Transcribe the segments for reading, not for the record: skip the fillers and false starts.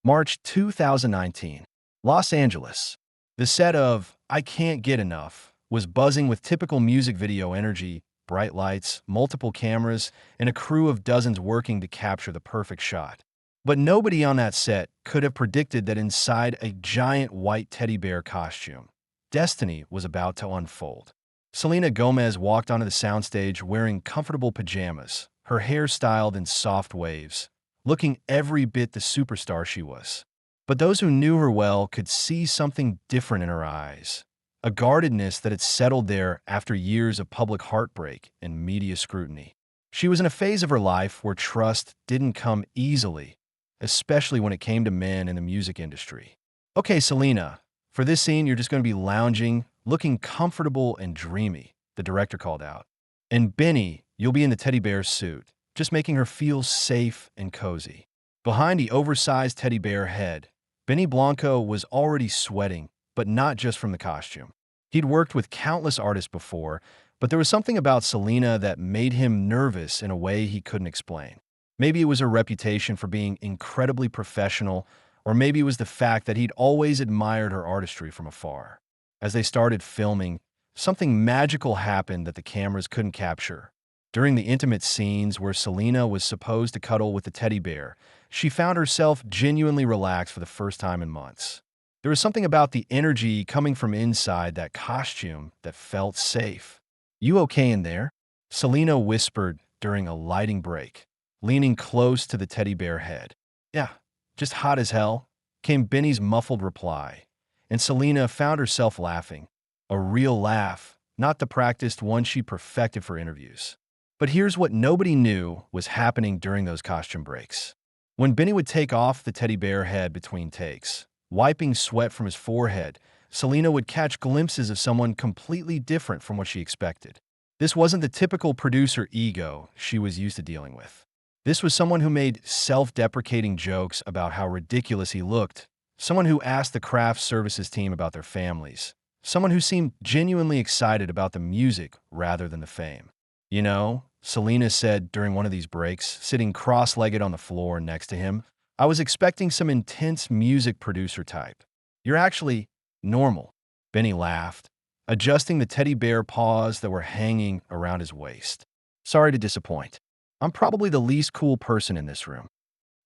March 2019, Los Angeles. The set of I Can't Get Enough was buzzing with typical music video energy, bright lights, multiple cameras, and a crew of dozens working to capture the perfect shot. But nobody on that set could have predicted that inside a giant white teddy bear costume, destiny was about to unfold. Selena Gomez walked onto the soundstage wearing comfortable pajamas, her hair styled in soft waves, looking every bit the superstar she was. But those who knew her well could see something different in her eyes, a guardedness that had settled there after years of public heartbreak and media scrutiny. She was in a phase of her life where trust didn't come easily, especially when it came to men in the music industry. Okay, Selena, for this scene, you're just going to be lounging, looking comfortable and dreamy, the director called out. And Benny, you'll be in the teddy bear suit, just making her feel safe and cozy. Behind the oversized teddy bear head, Benny Blanco was already sweating, but not just from the costume. He'd worked with countless artists before, but there was something about Selena that made him nervous in a way he couldn't explain. Maybe it was her reputation for being incredibly professional, or maybe it was the fact that he'd always admired her artistry from afar. As they started filming, something magical happened that the cameras couldn't capture. During the intimate scenes where Selena was supposed to cuddle with the teddy bear, she found herself genuinely relaxed for the first time in months. There was something about the energy coming from inside that costume that felt safe. "You okay in there?" Selena whispered during a lighting break, leaning close to the teddy bear head. "Yeah, just hot as hell," came Benny's muffled reply, and Selena found herself laughing. A real laugh, not the practiced one she perfected for interviews. But here's what nobody knew was happening during those costume breaks. When Benny would take off the teddy bear head between takes, wiping sweat from his forehead, Selena would catch glimpses of someone completely different from what she expected. This wasn't the typical producer ego she was used to dealing with. This was someone who made self-deprecating jokes about how ridiculous he looked, someone who asked the craft services team about their families, someone who seemed genuinely excited about the music rather than the fame. "You know," Selena said during one of these breaks, sitting cross-legged on the floor next to him, "I was expecting some intense music producer type. You're actually normal." Benny laughed, adjusting the teddy bear paws that were hanging around his waist. "Sorry to disappoint. I'm probably the least cool person in this room."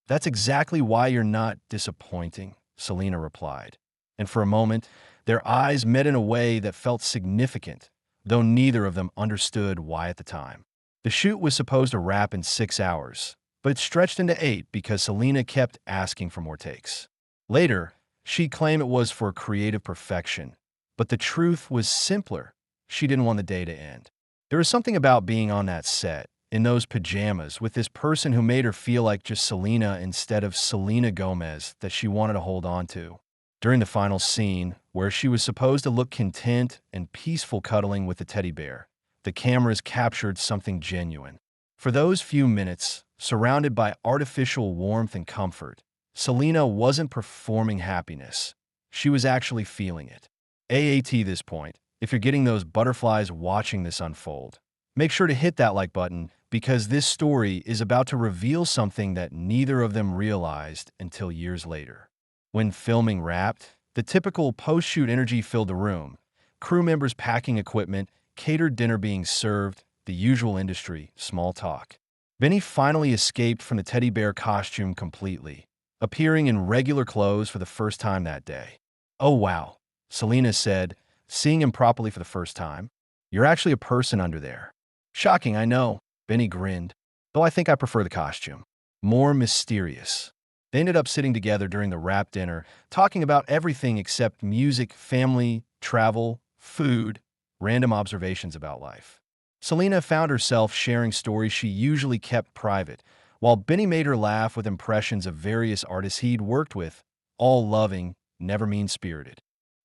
"That's exactly why you're not disappointing," Selena replied. And for a moment, their eyes met in a way that felt significant, though neither of them understood why at the time. The shoot was supposed to wrap in 6 hours, but it stretched into 8 because Selena kept asking for more takes. Later, she'd claim it was for creative perfection, but the truth was simpler. She didn't want the day to end. There was something about being on that set, in those pajamas, with this person who made her feel like just Selena instead of Selena Gomez, that she wanted to hold on to. During the final scene, where she was supposed to look content and peaceful cuddling with the teddy bear, the cameras captured something genuine. For those few minutes, surrounded by artificial warmth and comfort, Selena wasn't performing happiness. She was actually feeling it. AAT this point, if you're getting those butterflies watching this unfold, make sure to hit that like button because this story is about to reveal something that neither of them realized until years later. When filming wrapped, the typical post-shoot energy filled the room. Crew members packing equipment, catered dinner being served, the usual industry, small talk. Benny finally escaped from the teddy bear costume completely, appearing in regular clothes for the first time that day. "Oh wow," Selena said, seeing him properly for the first time. "You're actually a person under there." "Shocking, I know," Benny grinned, "though I think I prefer the costume. More mysterious." They ended up sitting together during the wrap dinner, talking about everything except music, family, travel, food, random observations about life. Selena found herself sharing stories she usually kept private, while Benny made her laugh with impressions of various artists he'd worked with, all loving, never mean-spirited.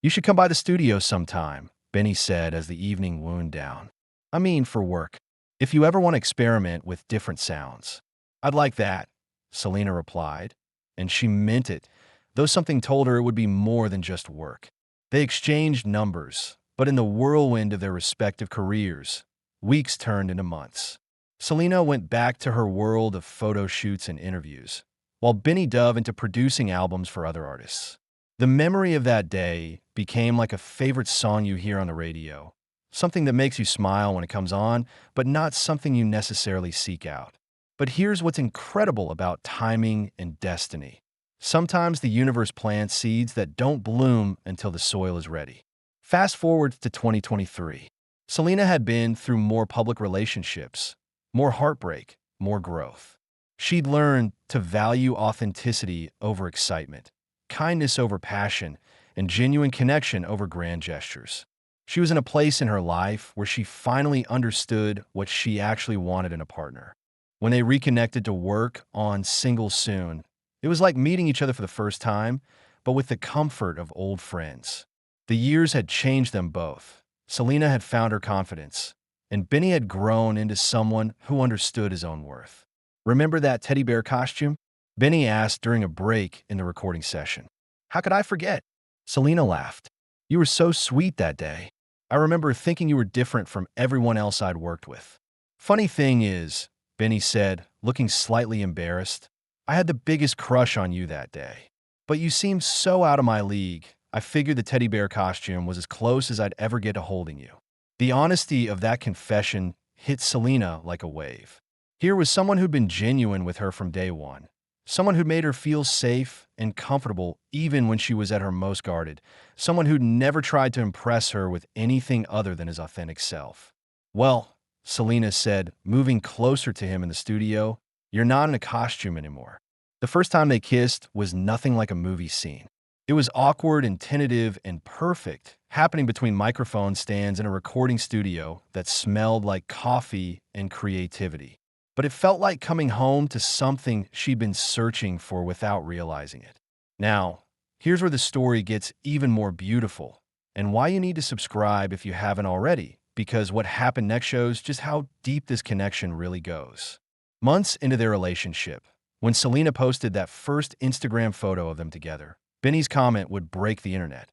"You should come by the studio sometime," Benny said as the evening wound down. "I mean, for work. If you ever want to experiment with different sounds." "I'd like that," Selena replied. And she meant it, though something told her it would be more than just work. They exchanged numbers, but in the whirlwind of their respective careers, weeks turned into months. Selena went back to her world of photo shoots and interviews, while Benny dove into producing albums for other artists. The memory of that day became like a favorite song you hear on the radio, something that makes you smile when it comes on, but not something you necessarily seek out. But here's what's incredible about timing and destiny. Sometimes the universe plants seeds that don't bloom until the soil is ready. Fast forward to 2023. Selena had been through more public relationships, more heartbreak, more growth. She'd learned to value authenticity over excitement, kindness over passion, and genuine connection over grand gestures. She was in a place in her life where she finally understood what she actually wanted in a partner. When they reconnected to work on Single Soon, it was like meeting each other for the first time, but with the comfort of old friends. The years had changed them both. Selena had found her confidence, and Benny had grown into someone who understood his own worth. Remember that teddy bear costume? Benny asked during a break in the recording session. How could I forget? Selena laughed. You were so sweet that day. I remember thinking you were different from everyone else I'd worked with. Funny thing is, Benny said, looking slightly embarrassed, I had the biggest crush on you that day. But you seemed so out of my league, I figured the teddy bear costume was as close as I'd ever get to holding you. The honesty of that confession hit Selena like a wave. Here was someone who'd been genuine with her from day one. Someone who'd made her feel safe and comfortable even when she was at her most guarded. Someone who'd never tried to impress her with anything other than his authentic self. Well, Selena said, moving closer to him in the studio, you're not in a costume anymore. The first time they kissed was nothing like a movie scene. It was awkward and tentative and perfect, happening between microphone stands in a recording studio that smelled like coffee and creativity. But it felt like coming home to something she'd been searching for without realizing it. Now, here's where the story gets even more beautiful, and why you need to subscribe if you haven't already, because what happened next shows just how deep this connection really goes. Months into their relationship, when Selena posted that first Instagram photo of them together, Benny's comment would break the internet.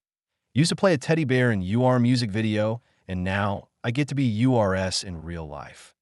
Used to play a teddy bear in UR music video, and now I get to be URS in real life.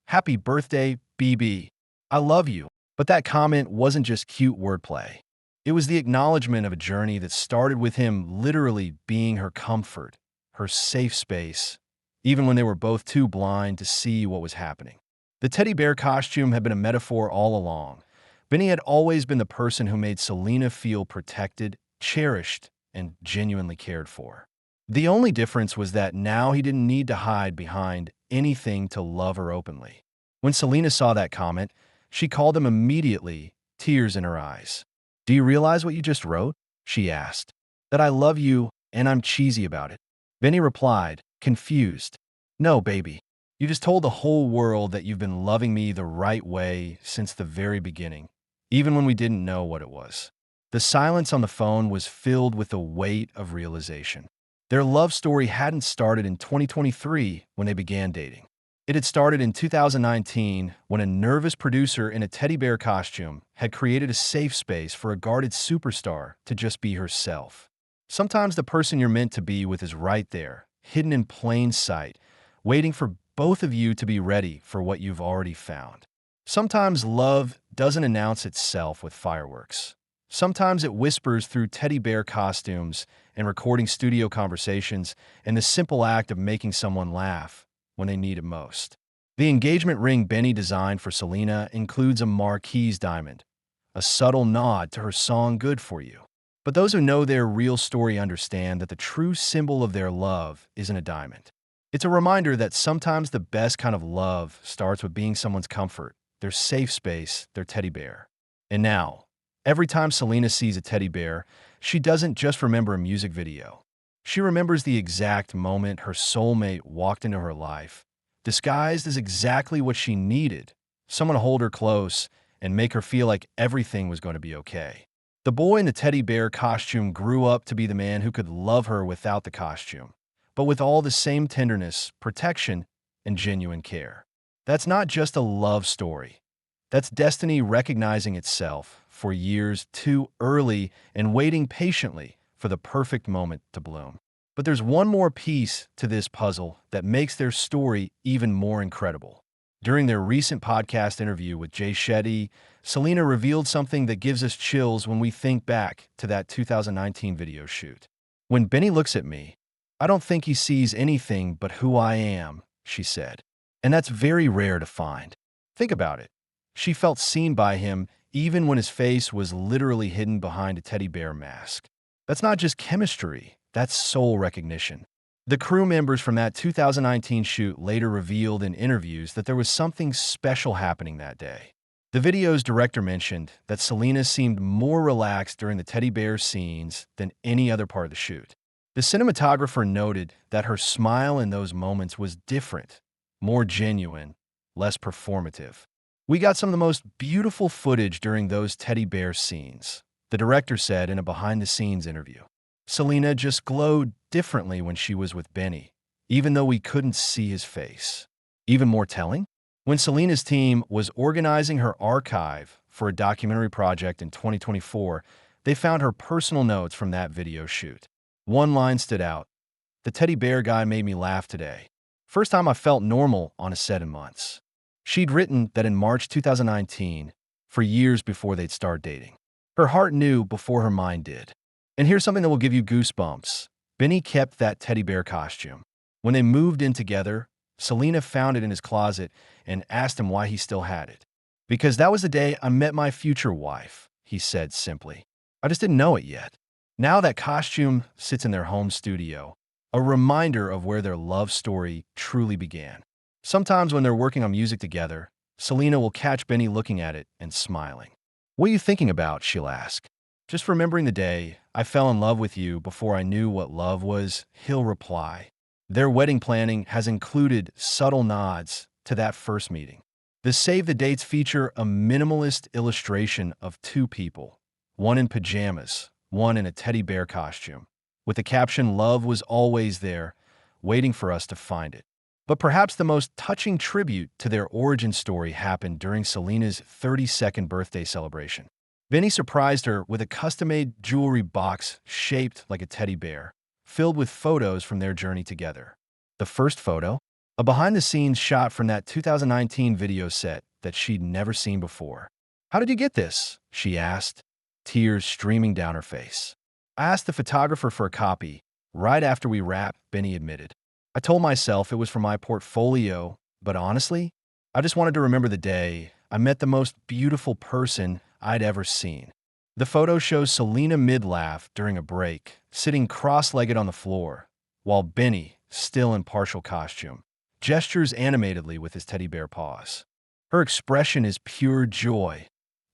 Happy birthday, BB. I love you. But that comment wasn't just cute wordplay. It was the acknowledgement of a journey that started with him literally being her comfort, her safe space, even when they were both too blind to see what was happening. The teddy bear costume had been a metaphor all along. Benny had always been the person who made Selena feel protected, cherished, and genuinely cared for. The only difference was that now he didn't need to hide behind anything to love her openly. When Selena saw that comment, she called him immediately, tears in her eyes. Do you realize what you just wrote? She asked. That I love you and I'm cheesy about it. Benny replied, confused. No, baby. You just told the whole world that you've been loving me the right way since the very beginning, even when we didn't know what it was. The silence on the phone was filled with the weight of realization. Their love story hadn't started in 2023 when they began dating. It had started in 2019 when a nervous producer in a teddy bear costume had created a safe space for a guarded superstar to just be herself. Sometimes the person you're meant to be with is right there, hidden in plain sight, waiting for both of you to be ready for what you've already found. Sometimes love doesn't announce itself with fireworks. Sometimes it whispers through teddy bear costumes and recording studio conversations and the simple act of making someone laugh when they need it most. The engagement ring Benny designed for Selena includes a Marquise diamond, a subtle nod to her song Good For You. But those who know their real story understand that the true symbol of their love isn't a diamond. It's a reminder that sometimes the best kind of love starts with being someone's comfort, their safe space, their teddy bear. And now, every time Selena sees a teddy bear, she doesn't just remember a music video. She remembers the exact moment her soulmate walked into her life, disguised as exactly what she needed, someone to hold her close and make her feel like everything was going to be okay. The boy in the teddy bear costume grew up to be the man who could love her without the costume, but with all the same tenderness, protection, and genuine care. That's not just a love story. That's destiny recognizing itself for years too early and waiting patiently for the perfect moment to bloom. But there's one more piece to this puzzle that makes their story even more incredible. During their recent podcast interview with Jay Shetty, Selena revealed something that gives us chills when we think back to that 2019 video shoot. "When Benny looks at me, I don't think he sees anything but who I am," she said. And that's very rare to find. Think about it. She felt seen by him even when his face was literally hidden behind a teddy bear mask. That's not just chemistry, that's soul recognition. The crew members from that 2019 shoot later revealed in interviews that there was something special happening that day. The video's director mentioned that Selena seemed more relaxed during the teddy bear scenes than any other part of the shoot. The cinematographer noted that her smile in those moments was different, more genuine, less performative. "We got some of the most beautiful footage during those teddy bear scenes," the director said in a behind-the-scenes interview. "Selena just glowed differently when she was with Benny, even though we couldn't see his face." Even more telling? When Selena's team was organizing her archive for a documentary project in 2024, they found her personal notes from that video shoot. One line stood out: "The teddy bear guy made me laugh today. First time I felt normal on a set in months." She'd written that in March 2019, for years before they'd start dating. Her heart knew before her mind did. And here's something that will give you goosebumps. Benny kept that teddy bear costume. When they moved in together, Selena found it in his closet and asked him why he still had it. "Because that was the day I met my future wife," he said simply. "I just didn't know it yet." Now that costume sits in their home studio, a reminder of where their love story truly began. Sometimes when they're working on music together, Selena will catch Benny looking at it and smiling. "What are you thinking about?" she'll ask. "Just remembering the day I fell in love with you before I knew what love was," he'll reply. Their wedding planning has included subtle nods to that first meeting. The Save the Dates feature a minimalist illustration of two people, one in pajamas, one in a teddy bear costume, with the caption, "Love was always there, waiting for us to find it." But perhaps the most touching tribute to their origin story happened during Selena's 32nd birthday celebration. Benny surprised her with a custom-made jewelry box shaped like a teddy bear, filled with photos from their journey together. The first photo? A behind-the-scenes shot from that 2019 video set that she'd never seen before. "How did you get this?" she asked, tears streaming down her face. "I asked the photographer for a copy. Right after we wrapped," Benny admitted. "I told myself it was for my portfolio, but honestly, I just wanted to remember the day I met the most beautiful person I'd ever seen." The photo shows Selena mid-laugh during a break, sitting cross-legged on the floor, while Benny, still in partial costume, gestures animatedly with his teddy bear paws. Her expression is pure joy,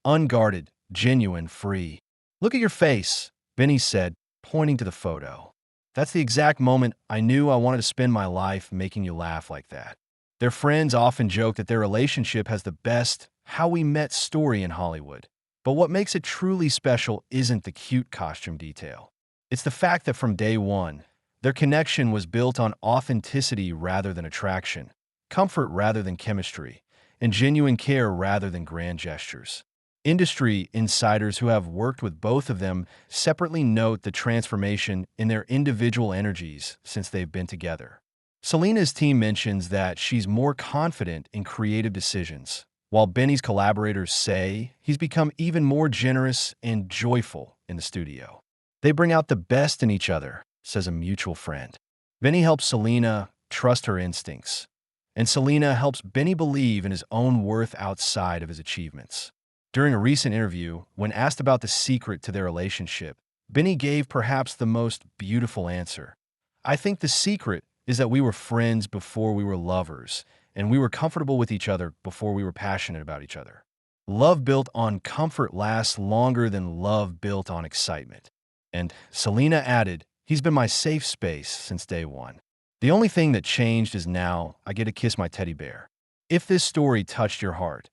unguarded, genuine, free. "Look at your face," Benny said, pointing to the photo. "That's the exact moment I knew I wanted to spend my life making you laugh like that." Their friends often joke that their relationship has the best how we met story in Hollywood. But what makes it truly special isn't the cute costume detail. It's the fact that from day one, their connection was built on authenticity rather than attraction, comfort rather than chemistry, and genuine care rather than grand gestures. Industry insiders who have worked with both of them separately note the transformation in their individual energies since they've been together. Selena's team mentions that she's more confident in creative decisions, while Benny's collaborators say he's become even more generous and joyful in the studio. "They bring out the best in each other," says a mutual friend. Benny helps Selena trust her instincts, and Selena helps Benny believe in his own worth outside of his achievements. During a recent interview, when asked about the secret to their relationship, Benny gave perhaps the most beautiful answer. "I think the secret is that we were friends before we were lovers, and we were comfortable with each other before we were passionate about each other. Love built on comfort lasts longer than love built on excitement." And Selena added, "He's been my safe space since day one. The only thing that changed is now I get to kiss my teddy bear." If this story touched your heart,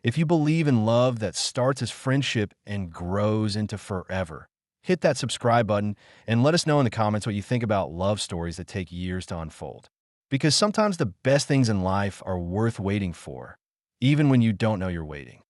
if you believe in love that starts as friendship and grows into forever, hit that subscribe button and let us know in the comments what you think about love stories that take years to unfold. Because sometimes the best things in life are worth waiting for, even when you don't know you're waiting.